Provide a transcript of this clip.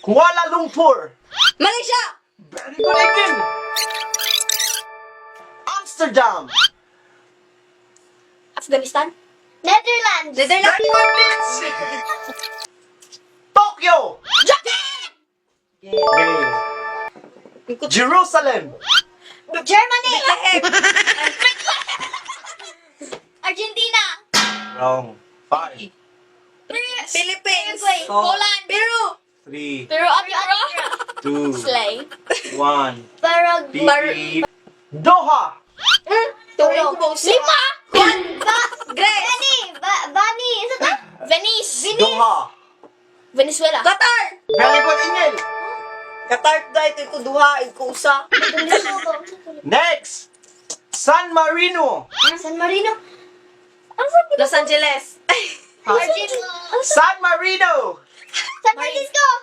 Kuala Lumpur. Malaysia! Very good again. Amsterdam. Afghanistan? Netherlands. Netherlands! Very good, Nitch. Tokyo. Japan! Okay. Jerusalem. Germany. Bethlehem! Argentina. Wrong. 5, Philippines! Uruguay. Poland! Peru! 3, Pero Austria. 2, Slay. 1. Paraguay. Beep. Doha. Tuloy ko ba usa? Lima. Greece! Bani. Isa ta? Venice! Doha. Venezuela! Qatar! Very good, Ingel. Qatar dahil ito duha, ito usa. Next. San Marino. San Marino. Los Angeles! Argentina. San Marino. San Francisco.